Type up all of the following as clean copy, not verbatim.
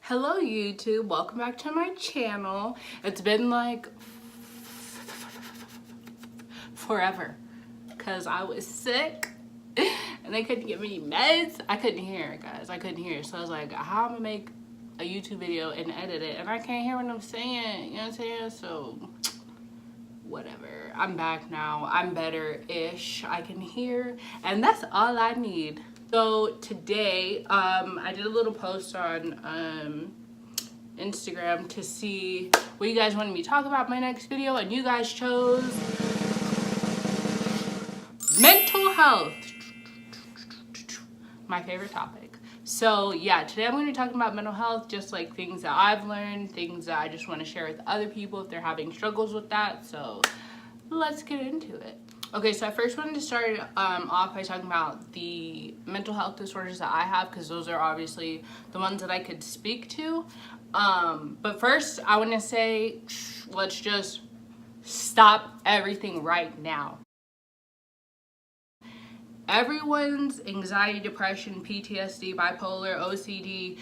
Hello YouTube, welcome back to my channel. It's been like forever because I was sick and they couldn't give me meds. I couldn't hear, guys. I couldn't hear. So I was like, how am I gonna make a YouTube video and edit it? And I can't hear what I'm saying, you know what I'm saying? So whatever. I'm back now. I'm better-ish. I can hear and that's all I need. So today, I did a little post on Instagram to see what you guys wanted me to talk about in my next video, and you guys chose mental health, my favorite topic. So yeah, today I'm going to be talking about mental health, just like things that I've learned, things that I just want to share with other people if they're having struggles with that. So let's get into it. Okay, so I first wanted to start off by talking about the mental health disorders that I have, because those are obviously the ones that I could speak to. But first, I want to say, let's just stop everything right now. Everyone's anxiety, depression, PTSD, bipolar, OCD,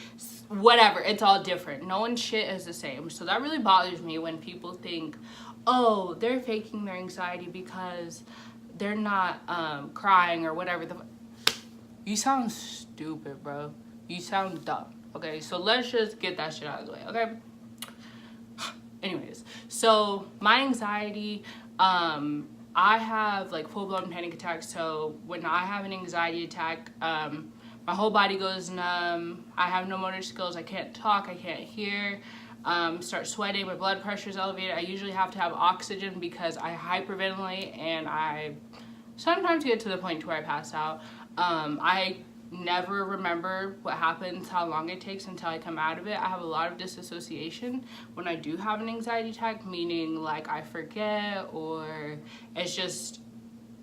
whatever, it's all different. No one's shit is the same. So that really bothers me when people think, oh, they're faking their anxiety because they're not crying or whatever. You sound stupid, bro. You sound dumb. Okay, so let's just get that shit out of the way, okay? Anyways, so my anxiety, I have like full-blown panic attacks. So when I have an anxiety attack, my whole body goes numb. I have no motor skills. I can't talk. I can't hear. Start sweating. My blood pressure is elevated. I usually have to have oxygen because I hyperventilate, and I sometimes get to the point to where I pass out. I never remember what happens, how long it takes until I come out of it. I have a lot of disassociation when I do have an anxiety attack, meaning like I forget, or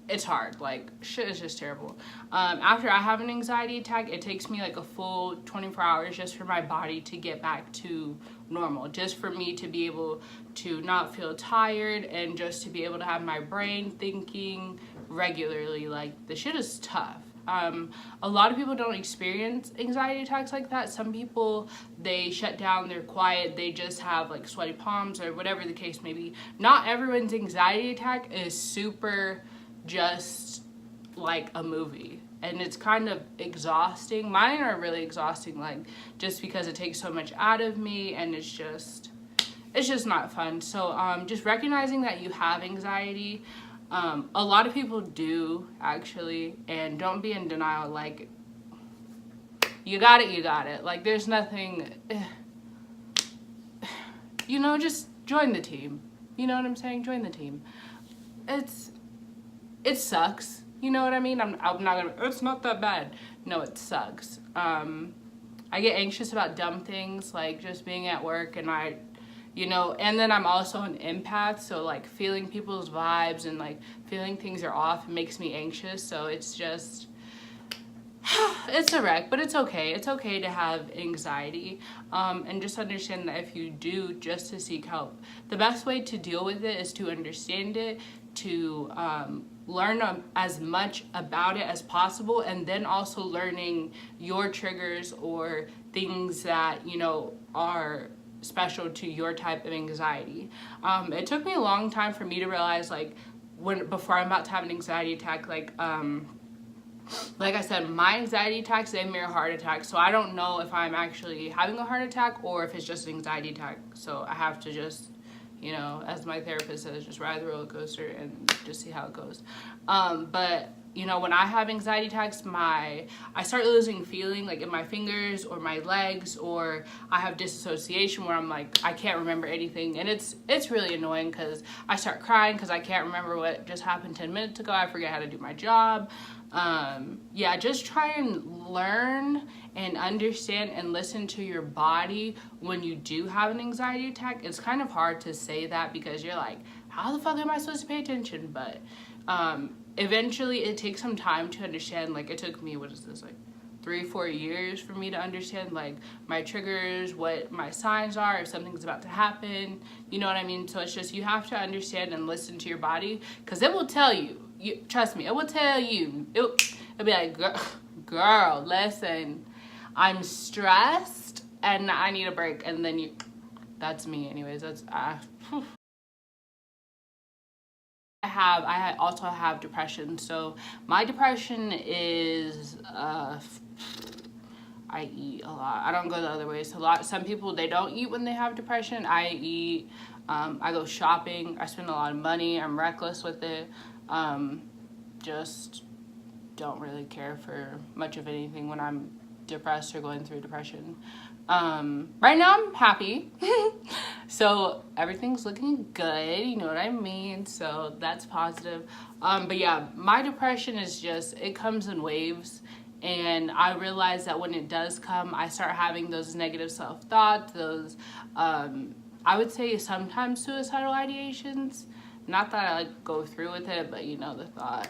it's hard. Like, shit is just terrible. After I have an anxiety attack, it takes me like a full 24 hours just for my body to get back to normal, just for me to be able to not feel tired and just to be able to have my brain thinking regularly. Like, the shit is tough. A lot of people don't experience anxiety attacks like that. Some people, they shut down, they're quiet, they just have like sweaty palms or whatever the case may be. Not everyone's anxiety attack is super just like a movie, and it's kind of exhausting. Mine are really exhausting, like just because it takes so much out of me, and it's just not fun. So just recognizing that you have anxiety, a lot of people do actually, and don't be in denial. Like, you got it. Like, there's nothing, you know, just join the team. You know what I'm saying? Join the team. It sucks. You know what I mean? I'm not gonna, it's not that bad. No, it sucks. I get anxious about dumb things, like just being at work, and you know, and then I'm also an empath, so like feeling people's vibes and like feeling things are off makes me anxious. So it's just, it's a wreck, but it's okay. It's okay to have anxiety, and just understand that if you do, just to seek help. The best way to deal with it is to understand it, to learn as much about it as possible, and then also learning your triggers or things that, you know, are special to your type of anxiety. It took me a long time for me to realize, like, before I'm about to have an anxiety attack, like I said, my anxiety attacks, they mirror heart attacks. So I don't know if I'm actually having a heart attack or if it's just an anxiety attack. So I have to just, you know, as my therapist says, just ride the roller coaster and just see how it goes. But, you know, when I have anxiety attacks, I start losing feeling, like in my fingers or my legs, or I have disassociation where I'm like, I can't remember anything. And it's really annoying because I start crying because I can't remember what just happened 10 minutes ago. I forget how to do my job. Yeah, just try and learn and understand and listen to your body when you do have an anxiety attack. It's kind of hard to say that because you're like, how the fuck am I supposed to pay attention? But eventually it takes some time to understand. Like, it took me, what is this, like 3-4 years for me to understand like my triggers, what my signs are, if something's about to happen, you know what I mean? So it's just, you have to understand and listen to your body, because it will tell you. Trust me, it will tell you. It'll be like, girl, listen, I'm stressed and I need a break, and then that's me anyways. That's I also have depression. So my depression is I eat a lot. I don't go the other way. So some people, they don't eat when they have depression. I eat. I go shopping. I spend a lot of money. I'm reckless with it. Just don't really care for much of anything when I'm depressed or going through depression. Right now I'm happy. So everything's looking good, you know what I mean? So that's positive. But yeah, my depression is just, it comes in waves. And I realize that when it does come, I start having those negative self-thoughts, those, I would say sometimes suicidal ideations. Not that I like go through with it, but you know the thought.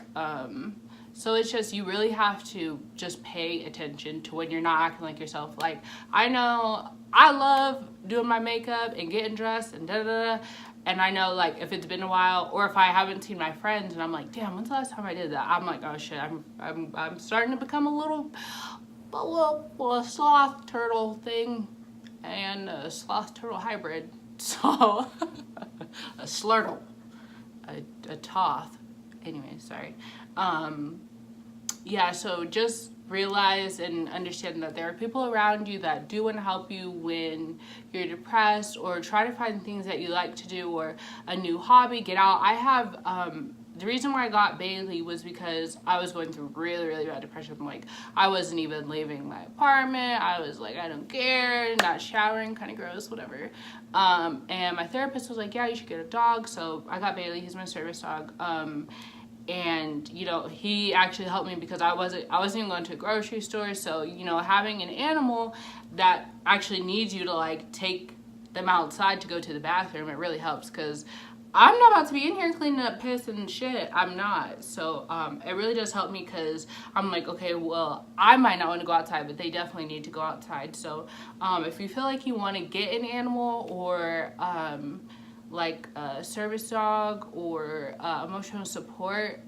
So it's just, you really have to just pay attention to when you're not acting like yourself. Like, I know I love doing my makeup and getting dressed and da-da-da. And I know, like, if it's been a while, or if I haven't seen my friends and I'm like, damn, when's the last time I did that? I'm like, oh shit, I'm starting to become a little sloth turtle thing, and a sloth turtle hybrid. So, a slurtle, a toth. Anyway, sorry. Yeah, so just realize and understand that there are people around you that do want to help you when you're depressed, or try to find things that you like to do, or a new hobby, get out. I have, the reason why I got Bailey was because I was going through really, really bad depression. Like, I wasn't even leaving my apartment. I was like, I don't care, not showering, kind of gross, whatever. And my therapist was like, yeah, you should get a dog. So I got Bailey. He's my service dog. And you know, he actually helped me because I wasn't even going to a grocery store. So you know, having an animal that actually needs you to like take them outside to go to the bathroom, it really helps, because I'm not about to be in here cleaning up piss and shit. I'm not. So it really does help me, because I'm like, okay, well, I might not want to go outside, but they definitely need to go outside. So if you feel like you want to get an animal, or like a service dog, or emotional support,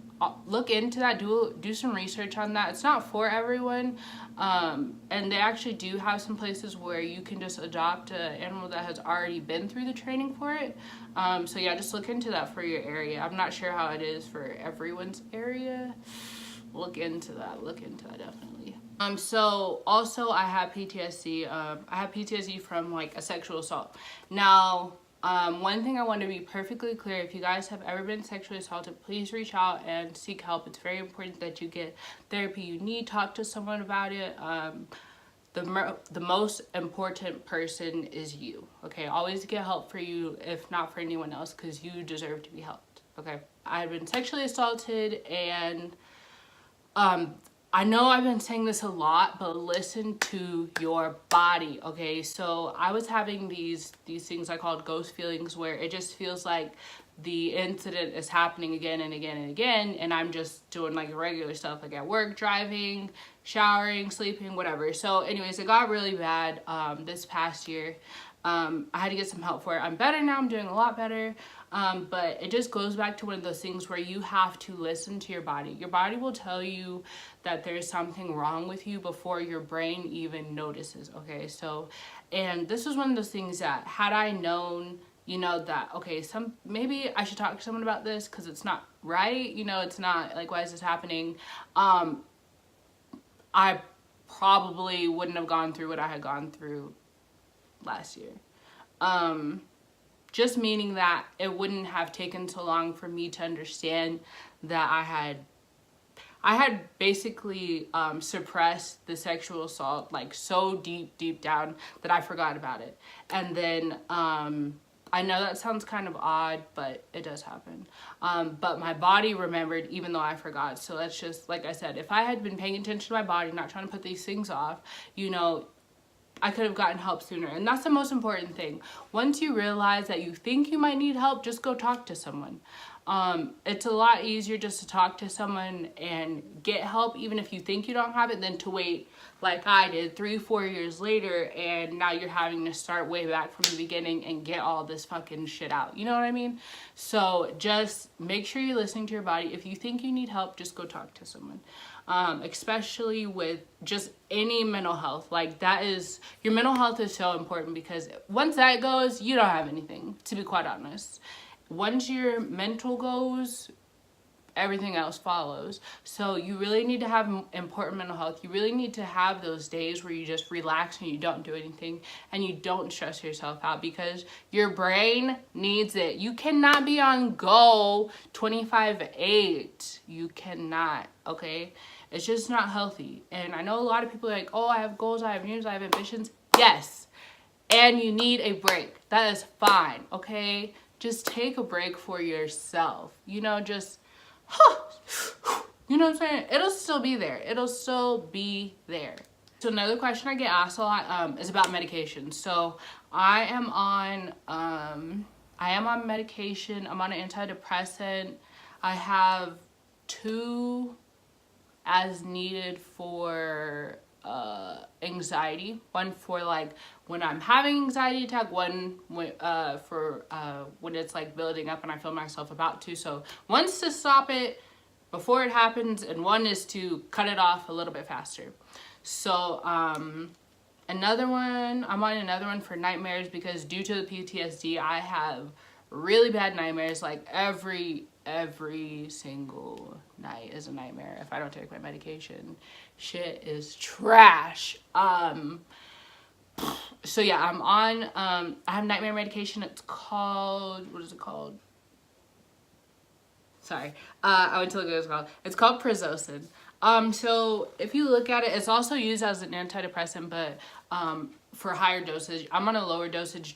look into that. Do some research on that. It's not for everyone, and they actually do have some places where you can just adopt an animal that has already been through the training for it. So yeah, just look into that for your area. I'm not sure how it is for everyone's area. Look into that definitely. So also I have PTSD. I have PTSD from like a sexual assault. Now, one thing I want to be perfectly clear: if you guys have ever been sexually assaulted, please reach out and seek help. It's very important that you get therapy you need. Talk to someone about it. The most important person is you, okay? Always get help for you, if not for anyone else, because you deserve to be helped, okay? I've been sexually assaulted, and I know I've been saying this a lot, but listen to your body, okay? So I was having these things I called ghost feelings, where it just feels like the incident is happening again and again and again, and I'm just doing like regular stuff, like at work, driving, showering, sleeping, whatever. So anyways, it got really bad this past year. I had to get some help for it. I'm better now. I'm doing a lot better. But it just goes back to one of those things where you have to listen to your body. Your body will tell you that there's something wrong with you before your brain even notices, okay? So, and this was one of those things that, had I known, you know, that, okay, maybe I should talk to someone about this, because it's not right, you know, it's not, like, why is this happening? I probably wouldn't have gone through what I had gone through last year. Just meaning that it wouldn't have taken so long for me to understand that I had basically suppressed the sexual assault, like, so deep down that I forgot about it. And then I know that sounds kind of odd, but it does happen. But my body remembered even though I forgot. So that's just, like I said, if I had been paying attention to my body, not trying to put these things off, you know, I could have gotten help sooner. And that's the most important thing. Once you realize that you think you might need help, just go talk to someone. It's a lot easier just to talk to someone and get help, even if you think you don't have it, than to wait like I did 3-4 years later, and now you're having to start way back from the beginning and get all this fucking shit out. You know what I mean? So just make sure you're listening to your body. If you think you need help, just go talk to someone. especially with just any mental health. Like that is, your mental health is so important, because once that goes, you don't have anything, to be quite honest. Once your mental goes, everything else follows. So you really need to have important mental health. You really need to have those days where you just relax and you don't do anything and you don't stress yourself out, because your brain needs it. You cannot be on go 25/8. You cannot, okay? It's just not healthy. And I know a lot of people are like, oh, I have goals, I have dreams, I have ambitions. Yes. And you need a break. That is fine, okay? Just take a break for yourself. You know, just you know what I'm saying? It'll still be there. It'll still be there. So another question I get asked a lot is about medication. So I am on medication. I'm on an antidepressant. I have 2 as needed for anxiety. One for like when I'm having anxiety attack, one for when it's like building up and I feel myself about to. So one's to stop it before it happens, and one is to cut it off a little bit faster. So another one, I'm on another one for nightmares, because due to the PTSD, I have really bad nightmares. Like every single night is a nightmare if I don't take my medication. Shit is trash. So yeah, I'm on I have nightmare medication. It's called, what is it called? Sorry, I went to look at what it's called. It's called Prazosin. So if you look at it, it's also used as an antidepressant, but for higher dosage. I'm on a lower dosage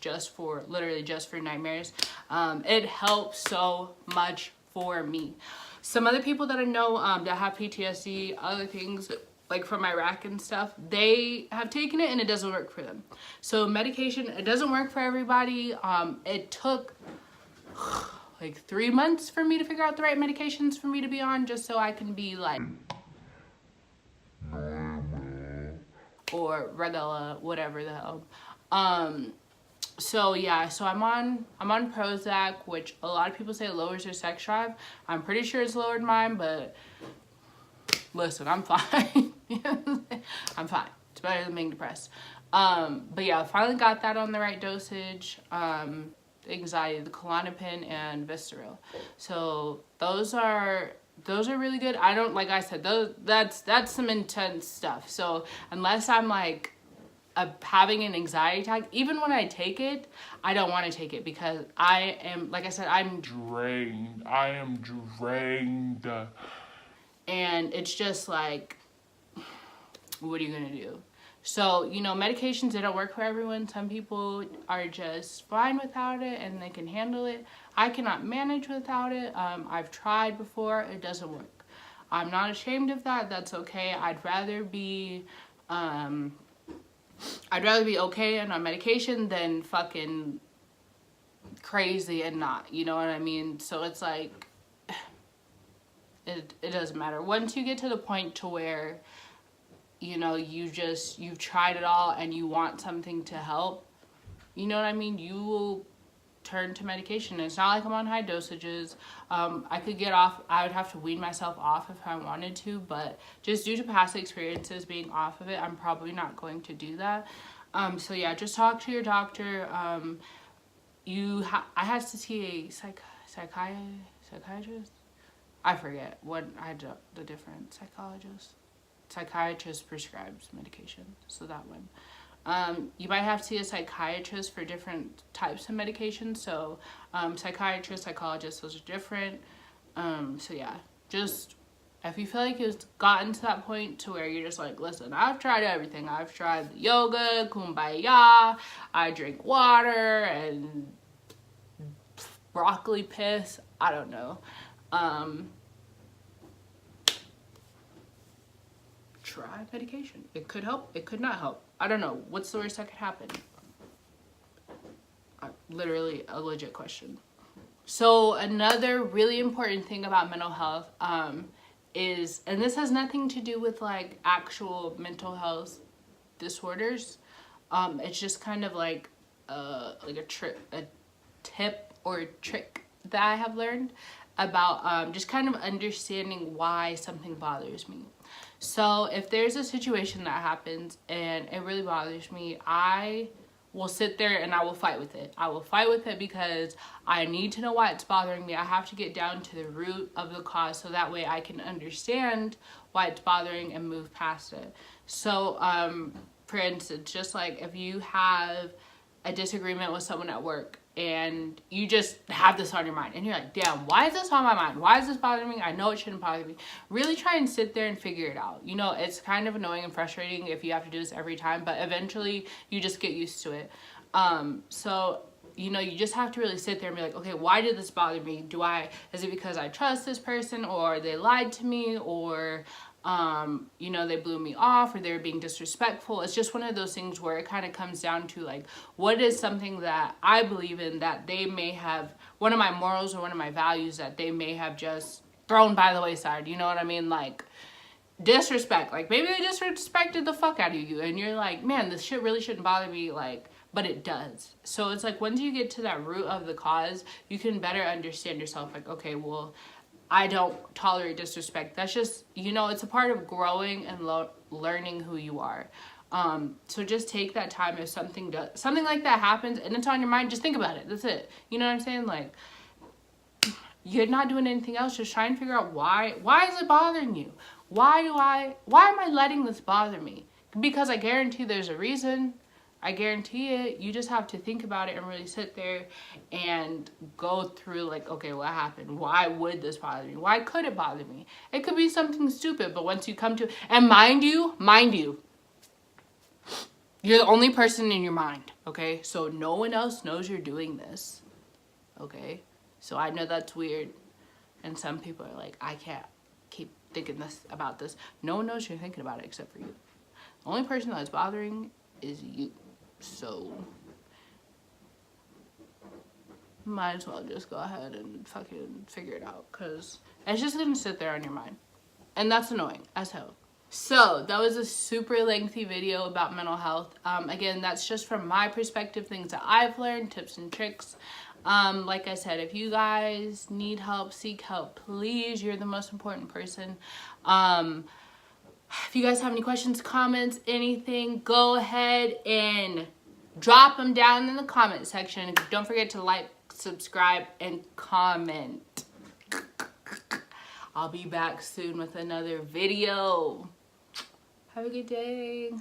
literally just for nightmares. It helps so much for me. Some other people that I know that have PTSD, other things like from Iraq and stuff, they have taken it and it doesn't work for them. So medication, it doesn't work for everybody. It took like 3 months for me to figure out the right medications for me to be on, just so I can be like or regular, whatever the hell. So yeah, so I'm on Prozac, which a lot of people say lowers your sex drive. I'm pretty sure it's lowered mine, but listen, I'm fine. I'm fine. It's better than being depressed. But yeah, I finally got that on the right dosage. Anxiety, the Klonopin and Vistaril. So those are really good. I don't, like I said, that's some intense stuff. So unless I'm like having an anxiety attack, even when I take it, I don't want to take it, because I am, like I said, I'm drained. I am drained. And it's just like, what are you gonna do? So, you know, medications, they don't work for everyone. Some people are just fine without it and they can handle it. I cannot manage without it. I've tried before, it doesn't work. I'm not ashamed of that. That's okay. I'd rather be okay and on medication than fucking crazy and not, you know what I mean? So it's like, it doesn't matter. Once you get to the point to where, you know, you've tried it all and you want something to help, you know what I mean? You will turn to medication. It's not like I'm on high dosages. I could get off, I would have to wean myself off if I wanted to, but just due to past experiences being off of it, I'm probably not going to do that. So yeah, just talk to your doctor. I had to see a psychiatrist. I forget what the different psychiatrist prescribes medication, so that one. You might have to see a psychiatrist for different types of medication. So psychiatrist, psychologist, those are different. So yeah, just if you feel like it's gotten to that point to where you're just like, listen, I've tried everything. I've tried yoga, kumbaya, I drink water and broccoli piss, I don't know. Try medication. It could help, it could not help. I don't know. What's the worst that could happen? Literally a legit question. So another really important thing about mental health is, and this has nothing to do with like actual mental health disorders. It's just kind of like a tip or a trick that I have learned. about just kind of understanding why something bothers me. So if there's a situation that happens and it really bothers me, I will sit there and I will fight with it. I will fight with it because I need to know why it's bothering me. I have to get down to the root of the cause so that way I can understand why it's bothering and move past it. So for instance, just like if you have a disagreement with someone at work and you just have this on your mind and you're like, damn, why is this on my mind? Why is this bothering me? I know it shouldn't bother me. Really try and sit there and figure it out. You know, it's kind of annoying and frustrating if you have to do this every time, but eventually you just get used to it. So, you know, you just have to really sit there and be like, okay, why did this bother me? Is it because I trust this person, or they lied to me, or you know, they blew me off, or they were being disrespectful? It's just one of those things where it kind of comes down to like, what is something that I believe in that they may have, one of my morals or one of my values that they may have just thrown by the wayside. You know what I mean? Like disrespect, like maybe they disrespected the fuck out of you and you're like, man, this shit really shouldn't bother me, like, but it does. So it's like, once you get to that root of the cause, you can better understand yourself. Like, okay, well, I don't tolerate disrespect. That's just, you know, it's a part of growing and learning who you are. So just take that time. If something like that happens and it's on your mind, just think about it. That's it. You know what I'm saying? Like, you're not doing anything else. Just try and figure out why is it bothering you? Why am I letting this bother me? Because I guarantee there's a reason. I guarantee it. You just have to think about it and really sit there and go through like, okay, what happened? Why would this bother me? Why could it bother me? It could be something stupid, but once you come to, and mind you, you're the only person in your mind, okay? So no one else knows you're doing this, okay? So I know that's weird, and some people are like, I can't keep thinking about this. No one knows you're thinking about it except for you. The only person that's bothering is you. So might as well just go ahead and fucking figure it out, because it's just gonna sit there on your mind, and that's annoying as hell. So that was a super lengthy video about mental health. Again, that's just from my perspective, things that I've learned, tips and tricks. Like I said, if you guys need help, seek help, please. You're the most important person. If you guys have any questions, comments, anything, go ahead and drop them down in the comment section. Don't forget to like, subscribe, and comment. I'll be back soon with another video. Have a good day.